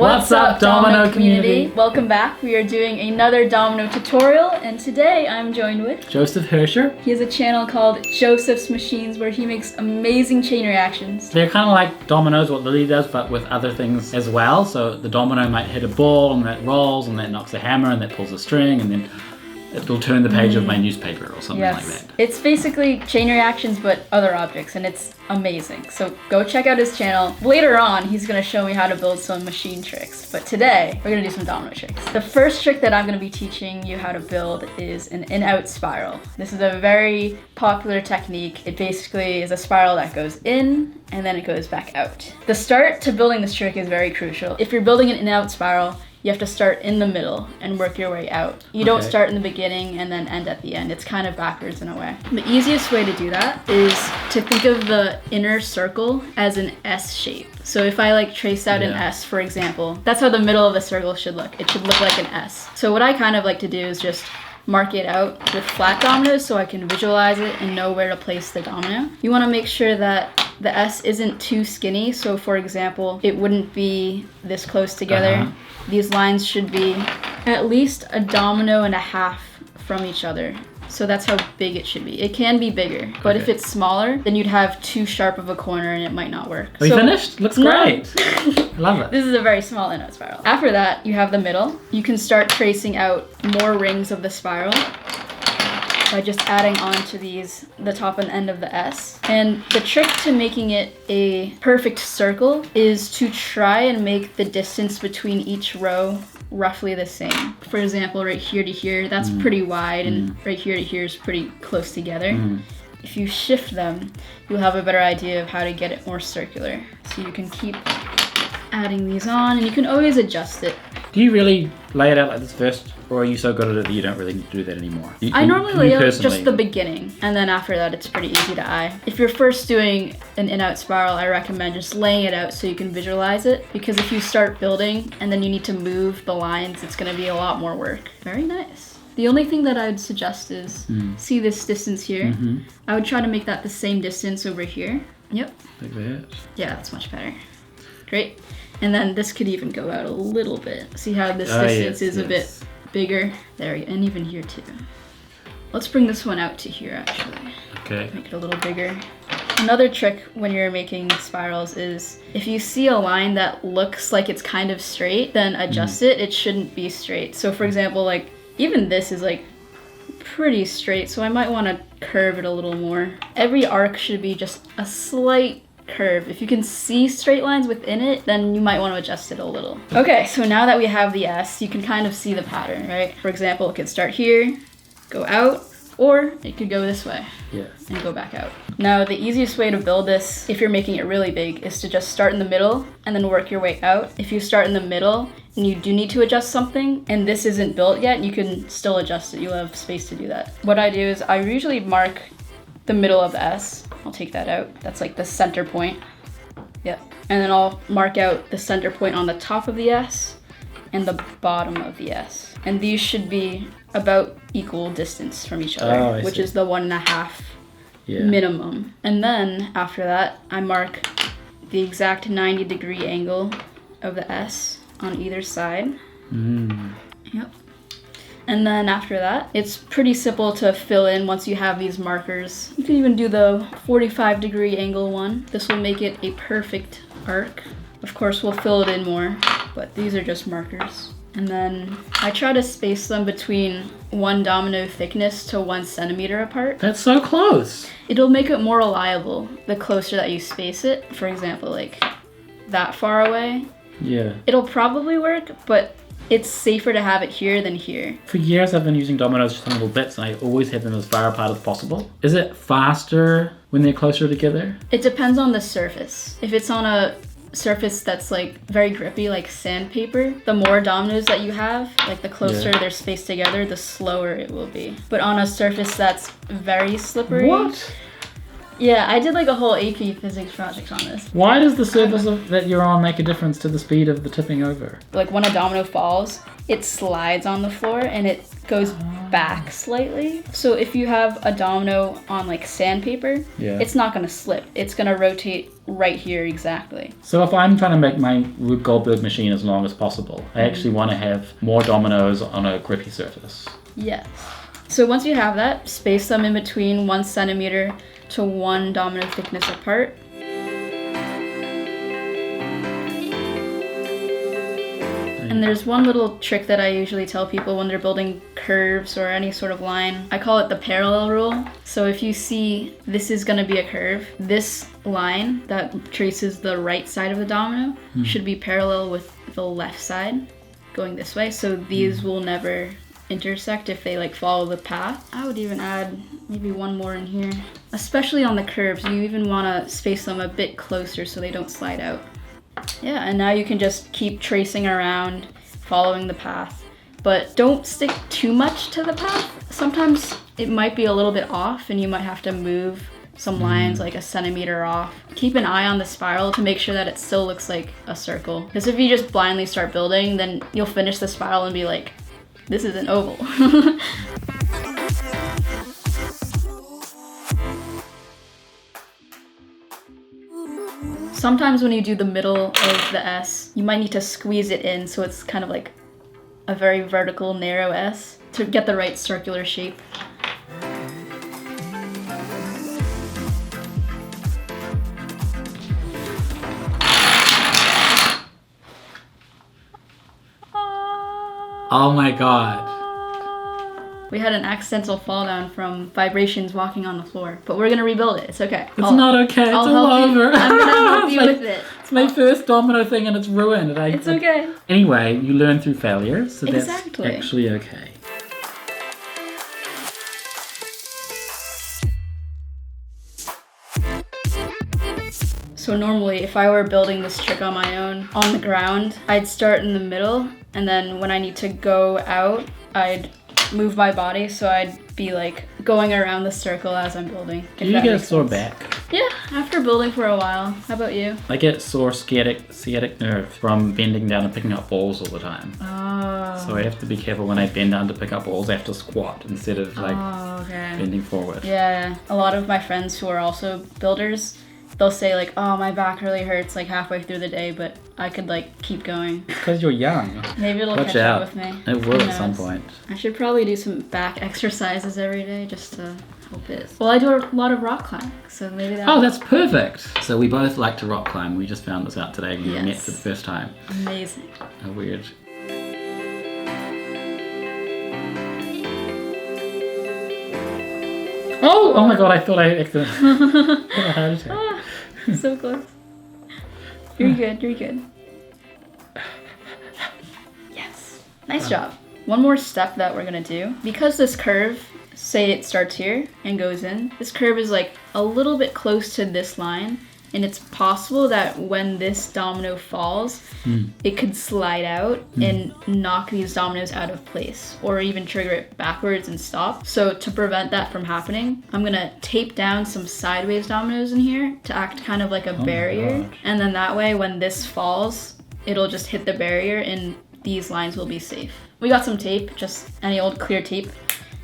What's up, Domino community? Welcome back. We are doing another Domino tutorial, and today I'm joined with Joseph Herscher. He has a channel called Joseph's Machines where he makes amazing chain reactions. They're kind of like dominoes, what Lily does, but with other things as well. So the domino might hit a ball, and that rolls, and that knocks a hammer, and that pulls a string, and then it'll turn the page of my newspaper or something like that. It's basically chain reactions but other objects, and it's amazing. So go check out his channel. Later on, he's going to show me how to build some machine tricks, but today we're going to do some domino tricks. The first trick that I'm going to be teaching you how to build is an in-out spiral. This is a very popular technique. It basically is a spiral that goes in and then it goes back out. The start to building this trick is very crucial. If you're building an in-out spiral, you have to start in the middle and work your way out. You don't start in the beginning and then end at the end. It's kind of backwards in a way. The easiest way to do that is to think of the inner circle as an S shape. So if I trace out an S, for example, that's how the middle of the circle should look. It should look like an S. So what I kind of like to do is just mark it out with flat dominoes so I can visualize it and know where to place the domino. You want to make sure that the S isn't too skinny. So for example, it wouldn't be this close together. These lines should be at least a domino and a half from each other. So that's how big it should be. It can be bigger, but if it's smaller, then you'd have too sharp of a corner and it might not work. Are you finished? Looks great. Love it. This is a very small in-out spiral. After that, you have the middle. You can start tracing out more rings of the spiral by just adding on to these, the top and end of the S. And the trick to making it a perfect circle is to try and make the distance between each row roughly the same. For example, right here to here, that's pretty wide, and right here to here is pretty close together. If you shift them, you'll have a better idea of how to get it more circular. So you can keep adding these on, and you can always adjust it. Do you really lay it out like this first, or are you so good at it that you don't really need to do that anymore? I normally lay out just the beginning, and then after that it's pretty easy to eye. If you're first doing an in-out spiral, I recommend just laying it out so you can visualize it, because if you start building and then you need to move the lines, it's going to be a lot more work. Very nice. The only thing that I would suggest is, see this distance here? I would try to make that the same distance over here. Yep. Like that? Yeah, that's much better. Great. And then this could even go out a little bit. See how this distance is a bit bigger? There, and even here too. Let's bring this one out to here actually. Okay. Make it a little bigger. Another trick when you're making spirals is if you see a line that looks like it's kind of straight, then adjust it. It shouldn't be straight. So for example, even this is pretty straight, so I might want to curve it a little more. Every arc should be just a slight curve. If you can see straight lines within it, then you might want to adjust it a little. Okay, so now that we have the S, you can kind of see the pattern, right? For example, it could start here, go out, or it could go this way and go back out. Now, the easiest way to build this, if you're making it really big, is to just start in the middle and then work your way out. If you start in the middle and you do need to adjust something and this isn't built yet, you can still adjust it. You'll have space to do that. What I do is I usually mark the middle of the S. I'll take that out. That's the center point. Yep. And then I'll mark out the center point on the top of the S and the bottom of the S. And these should be about equal distance from each other, which is the 1.5 minimum. And then after that, I mark the exact 90-degree angle of the S on either side. Yep. And then after that, it's pretty simple to fill in once you have these markers. You can even do the 45-degree angle one. This will make it a perfect arc. Of course, we'll fill it in more, but these are just markers. And then I try to space them between 1 domino thickness to 1 centimeter apart. That's so close. It'll make it more reliable the closer that you space it. For example, that far away. Yeah. It'll probably work, but it's safer to have it here than here. For years I've been using dominoes just in little bits, and I always have them as far apart as possible. Is it faster when they're closer together? It depends on the surface. If it's on a surface that's very grippy, like sandpaper, the more dominoes that you have, the closer they're spaced together, the slower it will be. But on a surface that's very slippery, Yeah, I did like a whole AP physics project on this. Why does the surface that you're on make a difference to the speed of the tipping over? Like when a domino falls, it slides on the floor and it goes back slightly. So if you have a domino on like sandpaper, it's not going to slip. It's going to rotate right here exactly. So if I'm trying to make my Rube Goldberg machine as long as possible, I actually want to have more dominoes on a grippy surface. Yes. So once you have that, space them in between 1 centimeter to 1 domino thickness apart. And there's one little trick that I usually tell people when they're building curves or any sort of line. I call it the parallel rule. So if you see this is going to be a curve, this line that traces the right side of the domino should be parallel with the left side going this way. So these will never intersect if they like follow the path. I would even add maybe one more in here. Especially on the curves, you even want to space them a bit closer so they don't slide out. Yeah, and now you can just keep tracing around, following the path, but don't stick too much to the path. Sometimes it might be a little bit off and you might have to move some lines like 1 centimeter off. Keep an eye on the spiral to make sure that it still looks like a circle. Because if you just blindly start building, then you'll finish the spiral and be like, this is an oval. Sometimes when you do the middle of the S, you might need to squeeze it in so it's kind of like a very vertical, narrow S to get the right circular shape. Oh my god. We had an accidental fall down from vibrations walking on the floor, but we're gonna rebuild it. It's okay. It's not okay. It's all over. I'm gonna help you with it. It's my first domino thing and it's ruined. It's okay. Anyway, you learn through failure, so Exactly. that's actually okay. So normally, if I were building this trick on my own, on the ground, I'd start in the middle, and then when I need to go out, I'd move my body, so I'd be like going around the circle as I'm building. Do you get a sore back? Yeah, after building for a while. How about you? I get sore sciatic nerve from bending down and picking up balls all the time. Oh. So I have to be careful when I bend down to pick up balls. I have to squat instead of like bending forward. Yeah, a lot of my friends who are also builders, they'll say like, oh, my back really hurts like halfway through the day, but I could like keep going. Because you're young. Maybe it'll Watch catch out. up with me. It will at some point. I should probably do some back exercises every day just to help it. Well, I do a lot of rock climbing, so maybe that. Oh, that's perfect. So we both like to rock climb. We just found this out today. We met for the first time. Amazing. Oh, weird. Oh my god, I thought I accidentally had a heart attack. So close. You're good, you're good. Yes. Nice job. One more step that we're gonna do. Because this curve, say it starts here and goes in, this curve is like a little bit close to this line, and it's possible that when this domino falls, it could slide out and knock these dominoes out of place, or even trigger it backwards and stop. So to prevent that from happening, I'm gonna tape down some sideways dominoes in here to act kind of like a barrier. And then that way, when this falls, it'll just hit the barrier and these lines will be safe. We got some tape, just any old clear tape,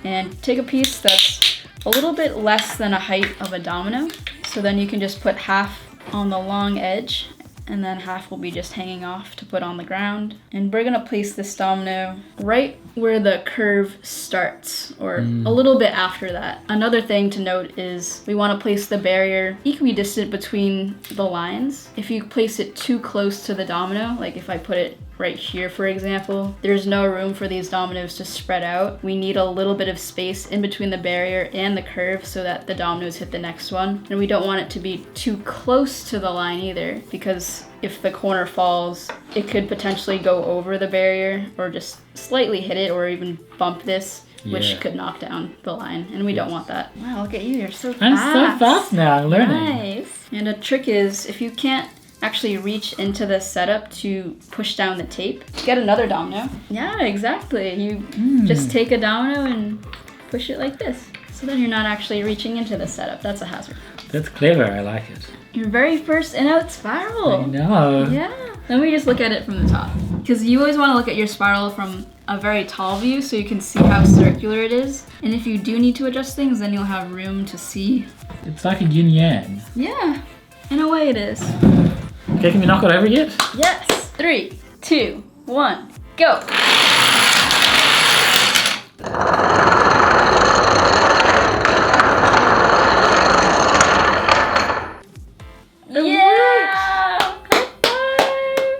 and take a piece that's a little bit less than a height of a domino. So then you can just put half on the long edge, and then half will be just hanging off to put on the ground. And we're gonna place this domino right where the curve starts, or a little bit after that. Another thing to note is we wanna place the barrier equidistant between the lines. If you place it too close to the domino, like if I put it right here, for example, there's no room for these dominoes to spread out. We need a little bit of space in between the barrier and the curve so that the dominoes hit the next one. And we don't want it to be too close to the line either, because if the corner falls, it could potentially go over the barrier or just slightly hit it or even bump this, which could knock down the line. And we don't want that. Wow, look at you, you're so fast. I'm so fast now, I'm learning. Nice. And a trick is, if you can't actually reach into the setup to push down the tape, get another domino. Yeah, exactly. You just take a domino and push it like this. So then you're not actually reaching into the setup. That's a hazard. That's clever, I like it. Your very first In-Out Spiral. I know. Yeah. Then we just look at it from the top. Because you always want to look at your spiral from a very tall view so you can see how circular it is. And if you do need to adjust things, then you'll have room to see. It's like a yin-yang. Yeah, in a way it is. Okay, can we knock it over yet? Yes. 3, 2, 1, go.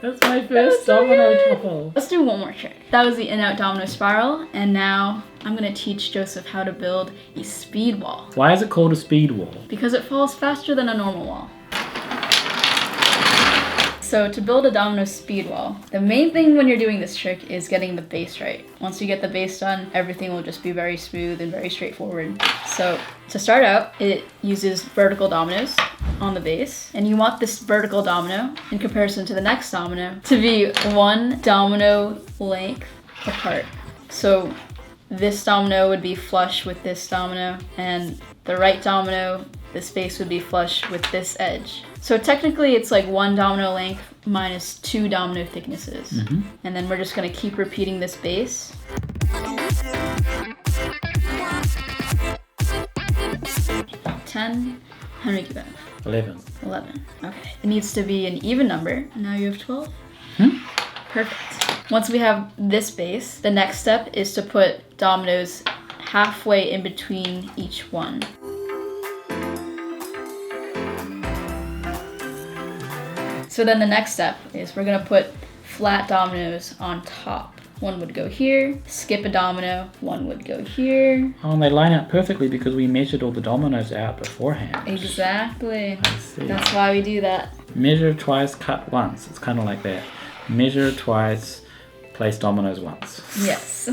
That's my first domino topple. Let's do one more trick. That was the In-Out Domino Spiral, and now I'm gonna teach Joseph how to build a speed wall. Why is it called a speed wall? Because it falls faster than a normal wall. So to build a domino speed wall, the main thing when you're doing this trick is getting the base right. Once you get the base done, everything will just be very smooth and very straightforward. So to start out, it uses vertical dominoes on the base, and you want this vertical domino in comparison to the next domino to be 1 domino length apart. So this domino would be flush with this domino, and the right domino, this base would be flush with this edge. So technically it's like 1 domino length minus 2 domino thicknesses. And then we're just gonna keep repeating this base. 10, how many do you have? 11. 11, okay. It needs to be an even number, and now you have 12. Perfect. Once we have this base, the next step is to put dominoes halfway in between each one. So then the next step is we're gonna put flat dominoes on top. 1 would go here, skip a domino, 1 would go here. Oh, and they line up perfectly because we measured all the dominoes out beforehand. Exactly. I see. That's why we do that. Measure twice, cut once. It's kind of like that. Measure twice, place dominoes once. Yes.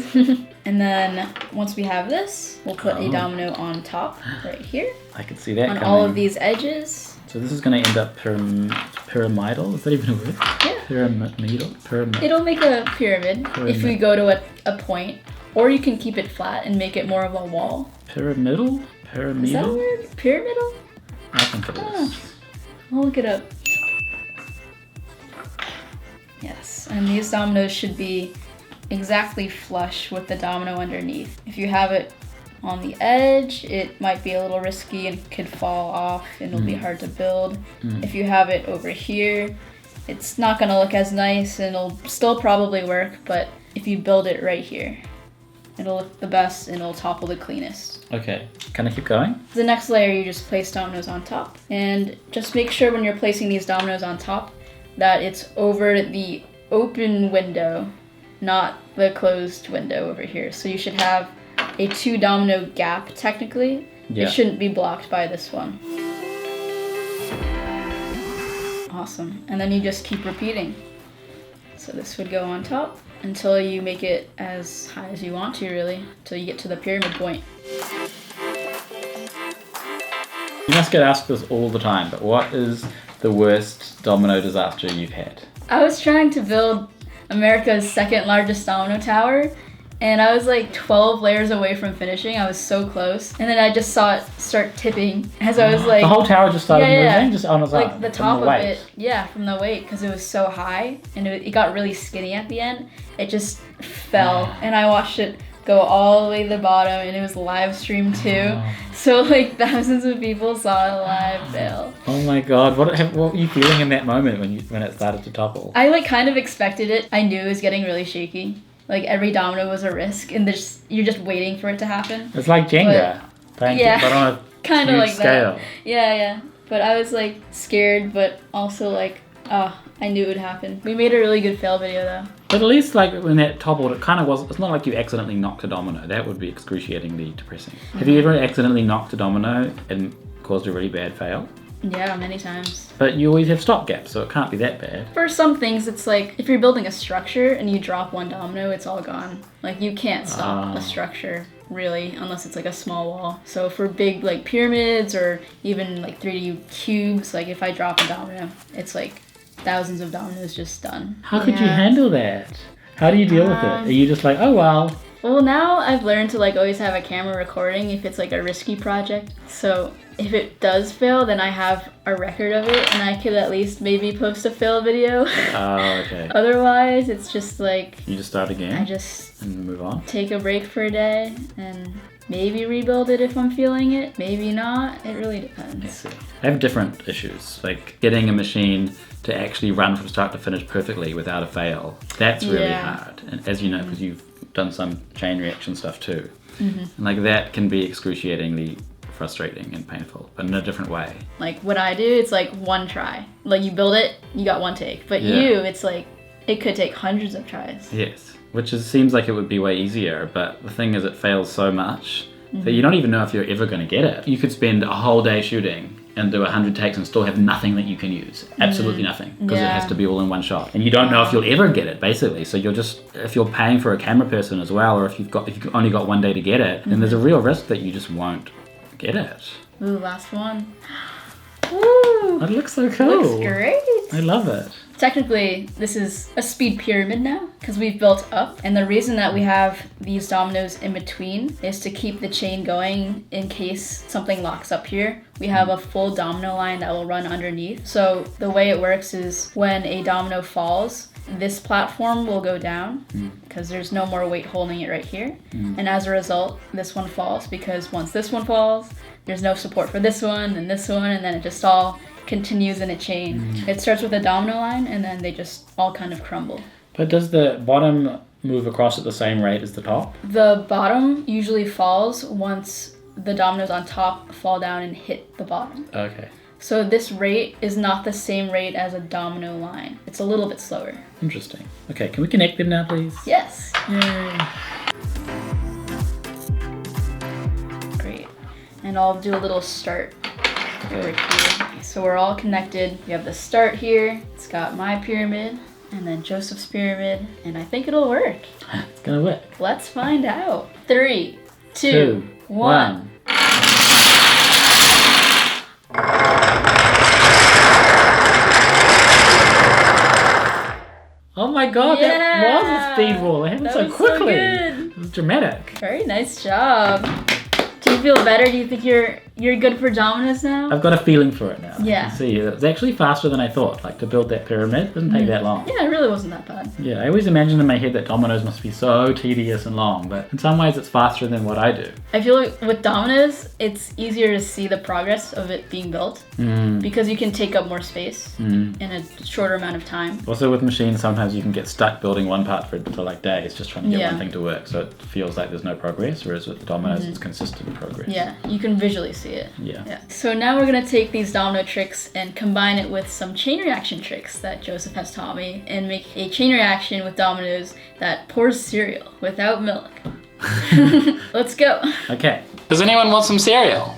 And then once we have this, we'll put a domino on top right here. I can see that on coming. all of these edges. So this is going to end up pyramidal. Is that even a word? Yeah. Pyramid. It'll make a pyramid if we go to a point, or you can keep it flat and make it more of a wall. Pyramidal? Pyramidal? Is that a word? Pyramidal? I think it is. I'll look it up. Yes, and these dominoes should be exactly flush with the domino underneath. If you have it on the edge, it might be a little risky and could fall off and it'll be hard to build. If you have it over here, it's not gonna look as nice and it'll still probably work, but if you build it right here, it'll look the best and it'll topple the cleanest. Okay, can I keep going? The next layer, you just place dominoes on top, and just make sure when you're placing these dominoes on top that it's over the open window, not the closed window over here. So you should have a 2 domino gap technically. Yeah. It shouldn't be blocked by this one. Awesome. And then you just keep repeating. So this would go on top until you make it as high as you want to, really, until you get to the pyramid point. You must get asked this all the time, but what is the worst domino disaster you've had? I was trying to build America's 2nd largest domino tower, and I was like 12 layers away from finishing. I was so close. And then I just saw it start tipping as I was like... The whole tower just started Yeah. moving? Just on its own? Like the top of it, yeah, from the weight, because it was so high, and it got really skinny at the end. It just fell, and I watched it go all the way to the bottom, and it was live streamed too. So like thousands of people saw it live fail. Oh my god, what were you feeling in that moment when it started to topple? I like kind of expected it. I knew it was getting really shaky. Like every domino was a risk, and you're just waiting for it to happen. It's like Jenga, but on a kind of huge like scale. that. Yeah. But I was like scared, but also like, I knew it would happen. We made a really good fail video though. But at least like when that toppled, it kind of was. It's not like you accidentally knocked a domino. That would be excruciatingly depressing. Have you ever accidentally knocked a domino and caused a really bad fail? Yeah, many times. But you always have stop gaps, so it can't be that bad. For some things, it's like if you're building a structure and you drop 1 domino, it's all gone. Like you can't stop a structure really, unless it's like a small wall. So for big like pyramids or even like 3D cubes, like if I drop a domino, it's like thousands of dominoes just done. How could you handle that? How do you deal with it? Are you just like, oh well, Well, now I've learned to like always have a camera recording if it's like a risky project. So if it does fail, then I have a record of it and I could at least maybe post a fail video. Oh, okay. Otherwise, it's just like You just start again I just and move on? take a break for a day and maybe rebuild it if I'm feeling it. Maybe not. It really I depends. see. I have different issues, like getting a machine to actually run from start to finish perfectly without a fail. That's really Yeah. hard. And as you know, because you've done some chain reaction stuff too. And like that can be excruciatingly frustrating and painful, but in a different way. Like what I do, it's like one try. Like you build it, you got one take. But Yeah. you, it's like it could take hundreds of tries. Yes, which seems like it would be way easier, but the thing is it fails so much that you don't even know if you're ever going to get it. You could spend a whole day shooting and do 100 takes and still have nothing that you can use. Absolutely nothing, because it has to be all in one shot. And you don't know if you'll ever get it, basically. So you're just, if you're paying for a camera person as well, or if you've only got one day to get it, then there's a real risk that you just won't get it. Ooh, last one. Woo! That looks so cool. Looks great. I love it. Technically, this is a speed pyramid now because we've built up. And the reason that we have these dominoes in between is to keep the chain going in case something locks up here. We have a full domino line that will run underneath. So the way it works is when a domino falls, this platform will go down because there's no more weight holding it right here. And as a result, this one falls because once this one falls, there's no support for this one, and then it just all continues in a chain. It starts with a domino line and then they just all kind of crumble. But does the bottom move across at the same rate as the top? The bottom usually falls once the dominoes on top fall down and hit the bottom. Okay. So this rate is not the same rate as a domino line. It's a little bit slower. Interesting. Okay, can we connect them now, please? Yes. Yay. Great. And I'll do a little start over here. So we're all connected. We have the start here. It's got my pyramid and then Joseph's pyramid, and I think it'll work. It's gonna work. Let's find out. 3, 2, 1. Oh my god, that was a speed wall. It happened That so was so quickly. good. It was dramatic. Very nice job. Do you feel better? Do you think you're good for dominoes now? I've got a feeling for it now. Yeah. I can see it's actually faster than I thought. Like to build that pyramid doesn't take that long. Yeah, it really wasn't that bad. Yeah, I always imagined in my head that dominoes must be so tedious and long, but in some ways it's faster than what I do. I feel like with dominoes, it's easier to see the progress of it being built because you can take up more space in a shorter amount of time. Also with machines, sometimes you can get stuck building one part for like days, just trying to get Yeah. one thing to work. So it feels like there's no progress, whereas with the dominoes, it's consistent progress. Yeah, you can visually see it. Yeah. So now we're gonna take these domino tricks and combine it with some chain reaction tricks that Joseph has taught me and make a chain reaction with dominoes that pours cereal without milk. Let's go. Okay. Does anyone want some cereal?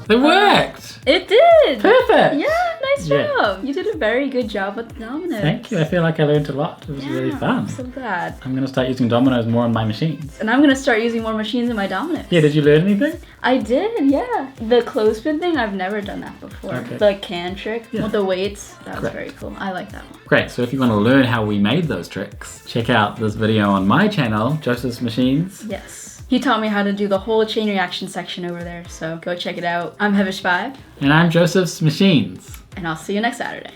It worked! It did! Perfect! Yeah, nice Yeah. job. You did a very good job with the dominoes. Thank you. I feel like I learned a lot. It was really fun. I'm so glad. I'm going to start using dominoes more on my machines. And I'm gonna start using more machines in my dominoes. Yeah, did you learn anything? I did, yeah. The clothespin thing, I've never done that before. Okay. The can trick with the weights, that was Correct. very cool. I like that one. Great, so if you want to learn how we made those tricks, check out this video on my channel, Joseph's Machines. Yes. He taught me how to do the whole chain reaction section over there, so go check it out. I'm Hevish5, And I'm Joseph's Machines. and I'll see you next Saturday.